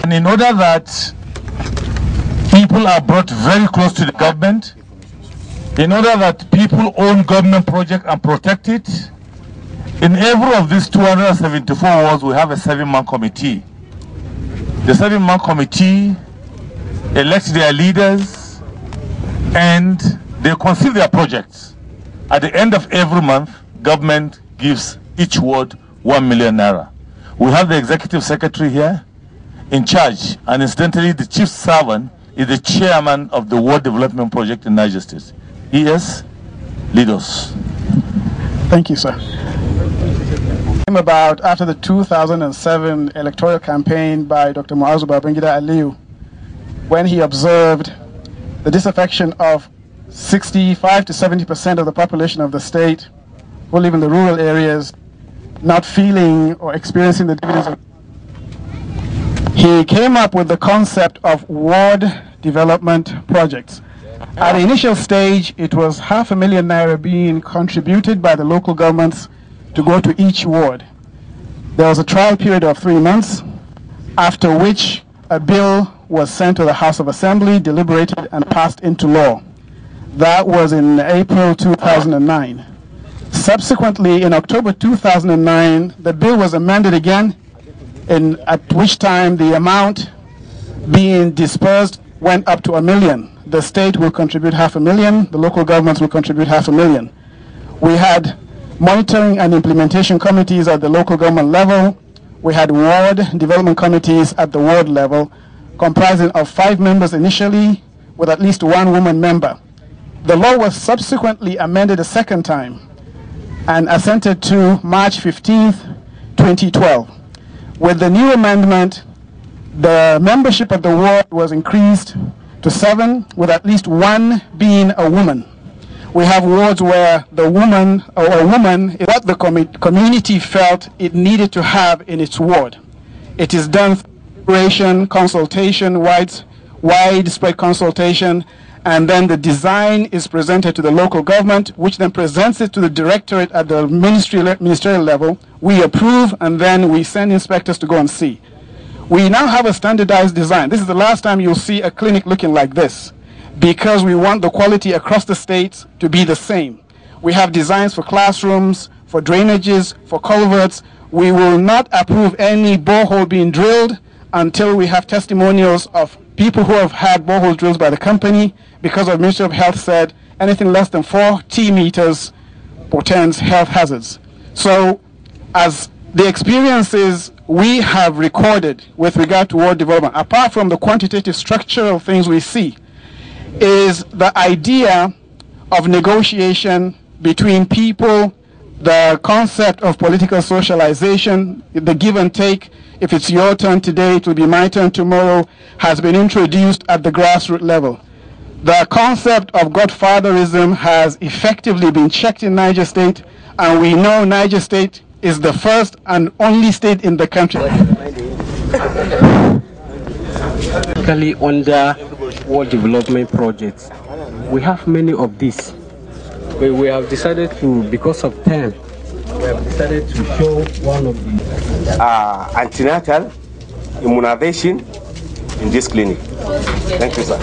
And in order that people are brought very close to the government, in order that people own government project and protect it, in every of these 274 wards, we have a 7-man committee. The 7-man committee elects their leaders and they conceive their projects. At the end of every month, government gives each ward 1 million naira. We have the executive secretary here in charge, and incidentally, the chief servant is the chairman of the ward development project in Niger State. ES, lead us. Thank you, sir. About after the 2007 electoral campaign by Dr. Muazu Babangida Aliyu, when he observed the disaffection of 65 to 70% of the population of the state who live in the rural areas, not feeling or experiencing the dividends of, he came up with the concept of ward development projects. At the initial stage, it was $500,000 naira being contributed by the local governments to go to each ward. There was a trial period of 3 months, after which a bill was sent to the House of Assembly, deliberated, and passed into law. That was in April 2009. Subsequently, in October 2009, the bill was amended again, at which time the amount being dispersed went up to $1 million. The state will contribute $500,000, the local governments will contribute $500,000. We had monitoring and implementation committees at the local government level. We had ward development committees at the ward level, comprising of 5 members initially, with at least 1 woman member. The law was subsequently amended a second time and assented to March 15th, 2012. With the new amendment, the membership of the ward was increased to 7, with at least 1 being a woman. We have wards where the woman or a woman is what the community felt it needed to have in its ward. It is done through consultation, widespread consultation, and then the design is presented to the local government, which then presents it to the directorate at the ministerial level. We approve, and then we send inspectors to go and see. We now have a standardized design. This is the last time you'll see a clinic looking like this, because we want the quality across the state to be the same. We have designs for classrooms, for drainages, for culverts. We will not approve any borehole being drilled until we have testimonials of people who have had borehole drills by the company, because the Ministry of Health said anything less than 40 meters portends health hazards. So as the experiences we have recorded with regard to ward development, apart from the quantitative structural things we see, is the idea of negotiation between people, the concept of political socialization, the give and take. If it's your turn today, it will be my turn tomorrow, has been introduced at the grassroots level. The concept of godfatherism has effectively been checked in Niger State, and we know Niger State is the first and only state in the country. Under ward development projects, we have many of these. But we have decided to, because of time, we have decided to show one of the antenatal immunization in this clinic. Thank you, sir.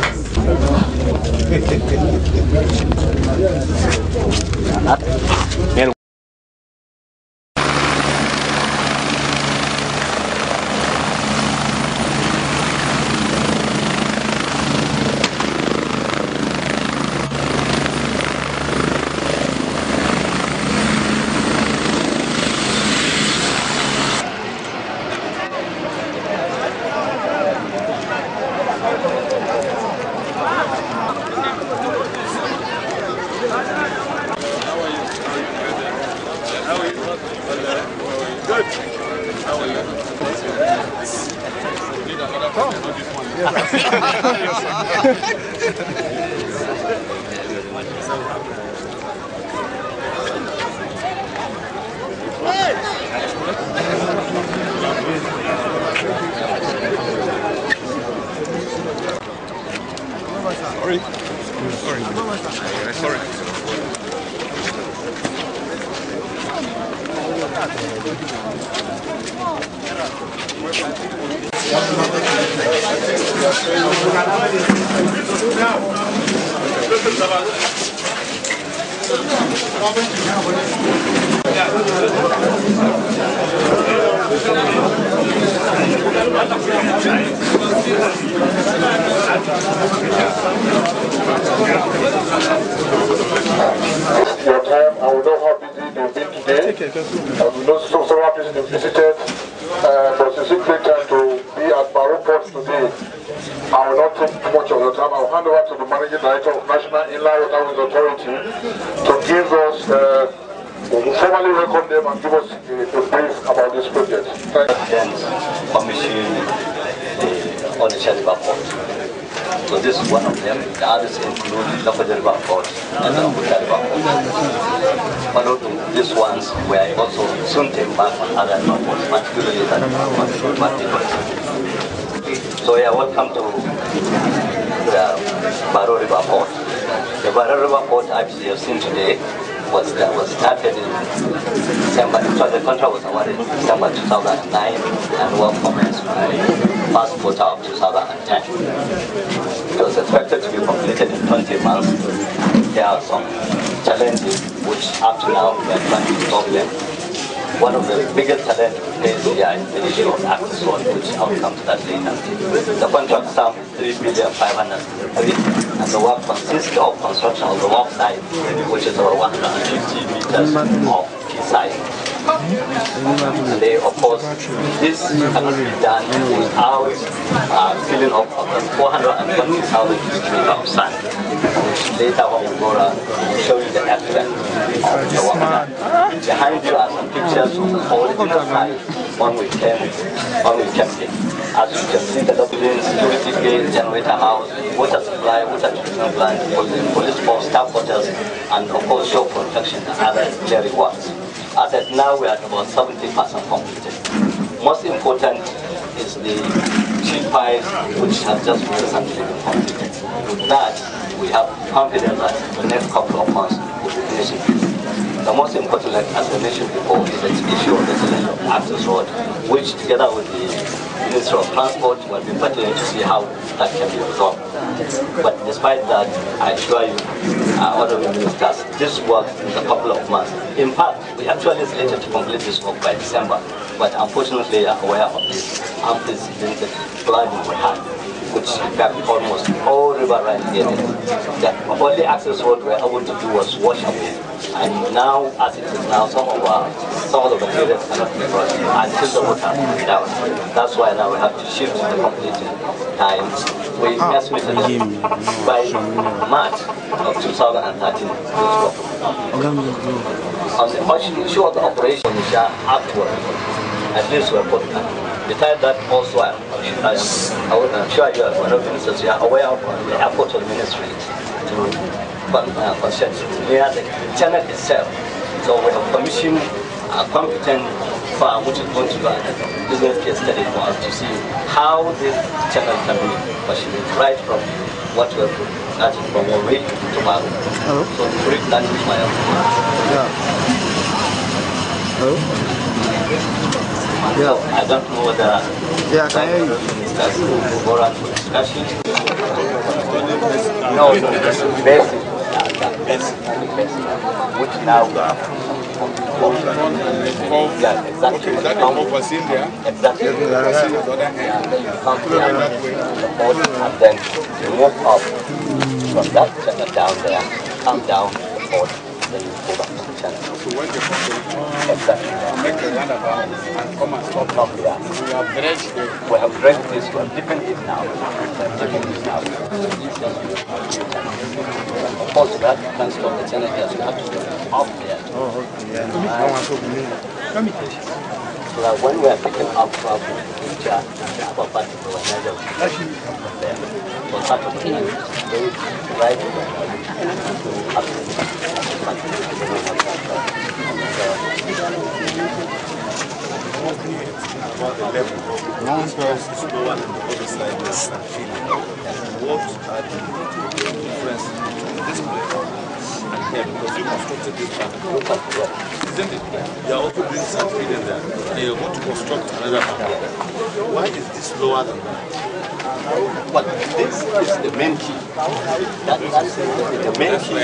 Your time, I will know how busy you've been today. I will know several places you've visited, but since you take time to be at Baro Port today, I will not take too much of your time. I will hand over to the Managing Director of National Inland Waterways Authority to give us, formally welcome them and give us a brief about this project. Thank you. Commission on the River Port. So this is one of them. The others include Lokoja River Port and the Abuja River Port. One of these ones were also soon taken back on other river ports, particularly that So yeah, welcome to the Baro River Port. The Baro River Port, as you have seen today, was started in December. So the contract was awarded in December 2009 and work commenced by first quarter of 2010. It was expected to be completed in 20 months. There are some challenges which up to now we are trying to solve them. One of the biggest challenges we face here is the issue of access road, which I will come to that later. The contract sum is $3,503,000, and the work consists of construction of the wharf side, which is over 150 meters of quayside. They, of course, this cannot be done without filling up of the 420,000 cubic meters of sand, which later on will show you the effect of the work done. Behind you are some pictures from the original site on we came in. As you can see, the buildings, security gate, generator house, water supply, water treatment plant, police force, staff quarters, and of course shore protection and other clearing works. As of now, we are at about 70% completed. Most important is the chief piles, which have just recently been completed. With that, we have confidence that the next couple of months will be finishing. The most important, like as I mentioned before, is the issue of the challenge of access road, which together with the Ministry of Transport will be pertinent to see how that can be resolved. But despite that, I assure you, honorable ministers, this work is a couple of months. In fact, we actually slated to complete this work by December, but unfortunately, you are aware of this unprecedented flooding we had, which affected almost all river line areas. The only access road we were able to do was wash away. And now, as it is now, some of the materials cannot be brought until the water is down. That's why now we have to shift the completing time. We estimated that by March of 2013, on the issue of the operation, which are actual, at least we're put that. Besides that, also, I'm sure you are one of the ministers, you are aware of the effort of the ministry to near the channel itself. So we have commissioned a competent firm which is going to do a business case study for us to see how this channel can be facilitated right from what we have started from Ori to Baro. So to break that is my opinion. So I don't know whether can hear you. Ministers will go around for discussion. No, basic. Which now yeah, exactly. That was in there. Exactly. And then you move up from that channel down there, come down the port, then you go back to the channel. So when you come to the exactly. Make the roundabout and come and stop up there. We have dredged this, we have deepened it now. Of course, that can't stop the channel here, so you have to go up there. Oh, okay, yeah. So that when we are picking up from the upper part of the NIGER, we'll have to clean it, right up to about the level. One person is lower than the other side is feeling. What are the differences between this place and here? Because you constructed this bank. Isn't it? You are also doing something. and you're going to construct another barrel. Why is this lower than that? Well, this is the main key. That's the main key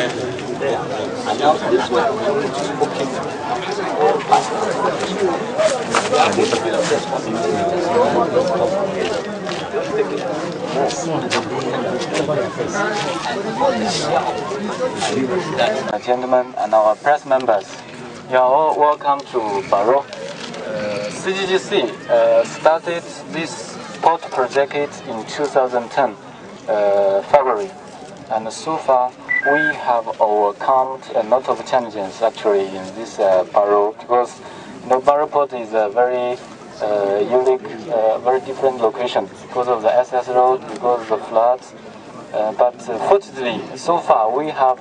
there. And now this one is going to open all parts of the production. We are going to build up this Gentlemen and our press members, you are all welcome to Baro. CGGC started this port project in 2010 February, and so far we have overcome a lot of challenges actually in this Baro, because Baro port is a very unique, very different location because of the SS road, because of the floods. But fortunately, so far we have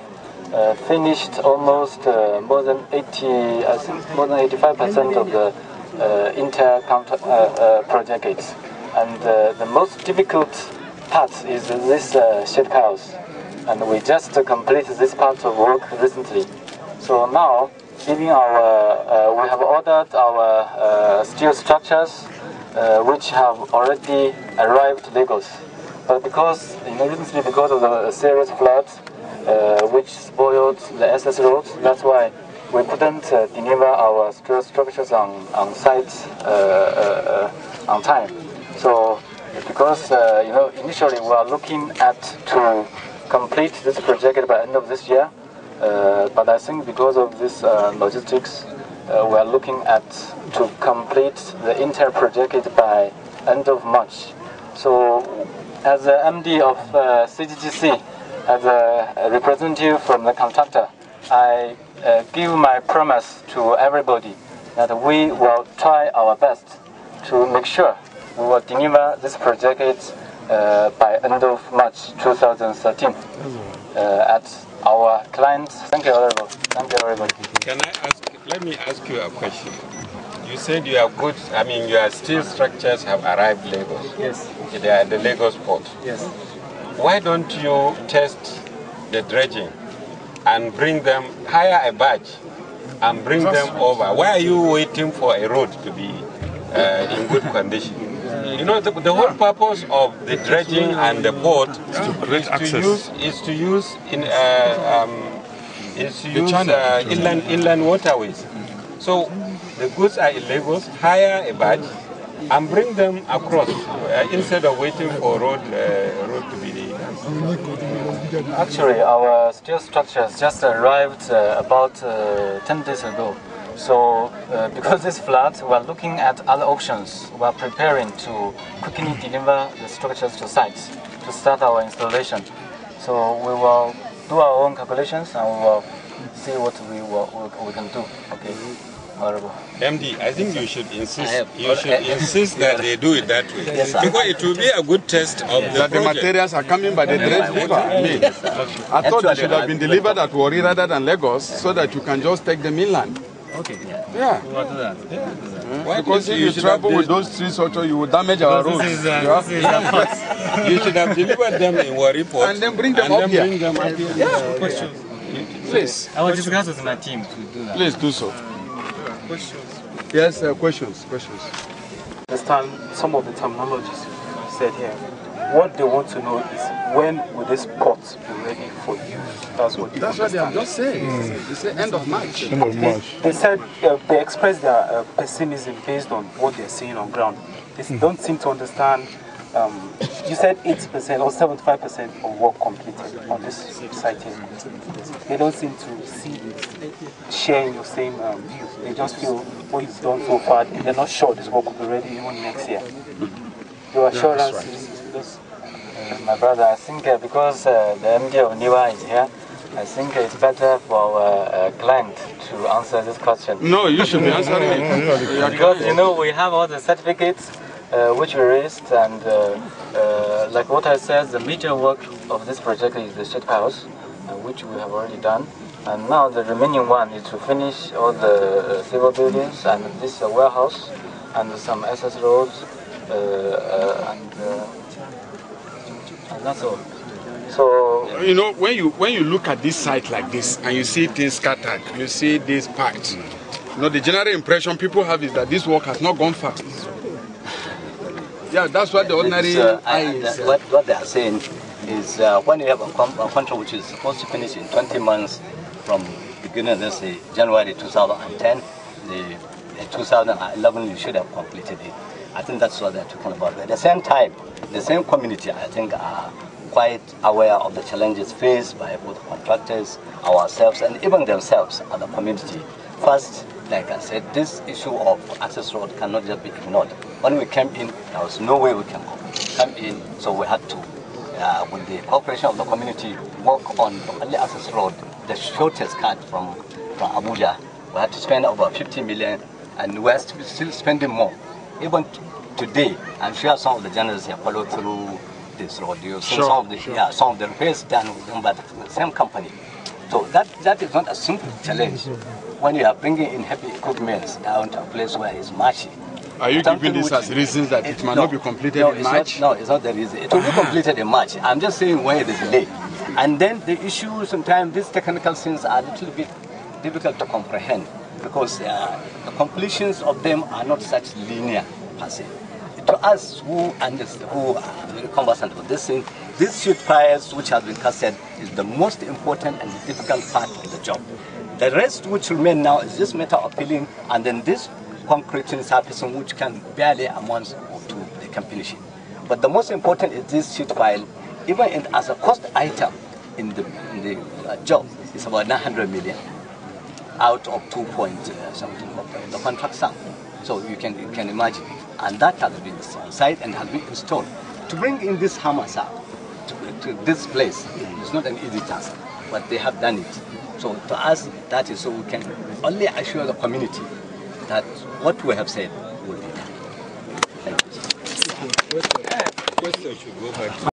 finished almost more than 85% of the entire project. And the most difficult part is this shed house, and we just completed this part of work recently. So now, even we have ordered our steel structures, which have already arrived to Lagos. But because, recently because of the serious floods, which spoiled the SS roads, that's why we couldn't deliver our steel structures on site on time. So, because initially we are looking at to complete this project by end of this year, but I think because of this logistics, we are looking at to complete the entire project by end of March. So, as the MD of CGGC, as a representative from the contractor, I give my promise to everybody that we will try our best to make sure we will deliver this project by end of March 2013 at our clients. Thank you, Honorable. Thank you, everybody. Let me ask you a question. You said you have good, your steel structures have arrived Lagos. Yes. They are at the Lagos port. Yes. Why don't you test the dredging and bring them, hire a barge and bring them over? Why are you waiting for a road to be in good condition? The whole purpose of the dredging and the port is to use inland waterways. So the goods are in Lagos, hire a barge and bring them across instead of waiting for road to be there. Actually, our steel structures just arrived about 10 days ago. So, because this flood, we are looking at other options. We are preparing to quickly deliver the structures to sites to start our installation. So we will do our own calculations and we will see what we can do. Okay. Honorable. MD, I think you should insist. That they do it that way, yes, because it will be a good test of that the materials are coming by the dredge river. I thought they should have been delivered at Warri rather than Lagos, so that you can just take them inland. Okay. Yeah. We will do that. Because if you travel with those trees, also you will damage our roads. You should have delivered them in Warri port and then bring them up here. Yeah. Questions. Please. I will discuss with my team to do that. Please do so. Questions? Yes, questions. Understand some of the terminologies you said here. What they want to know is when will this port be ready for use? That's what they have just said. They say end of March. End of March. They said they expressed their pessimism based on what they're seeing on ground. They don't seem to understand. You said 80% or 75% of work completed on this site here. They don't seem to sharing your same view. They just feel what you've done so far, and they're not sure this work will be ready even next year. Your assurance is my brother, I think because the MD of NIGER is here, I think it's better for our client to answer this question. No, you should be answering it. Because we have all the certificates which we raised, and like what I said, the major work of this project is the shed house, which we have already done. And now the remaining one is to finish all the civil buildings and this warehouse and some SS roads and that's all. So when you look at this site like this and you see things scattered, you see these parts, No, the general impression people have is that this work has not gone fast. Yeah, that's what the ordinary what they are saying is when you have a contract which is supposed to finish in 20 months from beginning, let's say January 2010, the 2011 you should have completed it. I think that's what they're talking about. But at the same time, the same community, I think, are quite aware of the challenges faced by both contractors, ourselves, and even themselves as a community. First, like I said, this issue of access road cannot just be ignored. When we came in, there was no way we can come in, so we had to, with the cooperation of the community, work on the only access road, the shortest cut from Abuja. We had to spend over 50 million, and we're still spending more. Even today, I'm sure some of the journalists have followed through this road. You've seen some of the repairs done by the same company. So that is not a simple challenge when you are bringing in heavy equipment down to a place where it's marshy. Are you giving this as reasons that it might not be completed in March? No, it's not the reason. It will be completed in March. I'm just saying why the delay. And then the issue, sometimes these technical things are a little bit difficult to comprehend because the completions of them are not such linear per se. To us who are very conversant with this thing, these sheet piles which have been casted is the most important and difficult part of the job. The rest which remain now is just matter of filling, and then this concrete surface which can barely amount to the completion. But the most important is this sheet pile, even as a cost item in the job, it's about 900 million out of 2 point something of the contract sum. So you can imagine. And that has been site and has been installed. To bring in this hammers up to this place is not an easy task, but they have done it. So to us, that is so we can only assure the community that what we have said will be done. Thank you.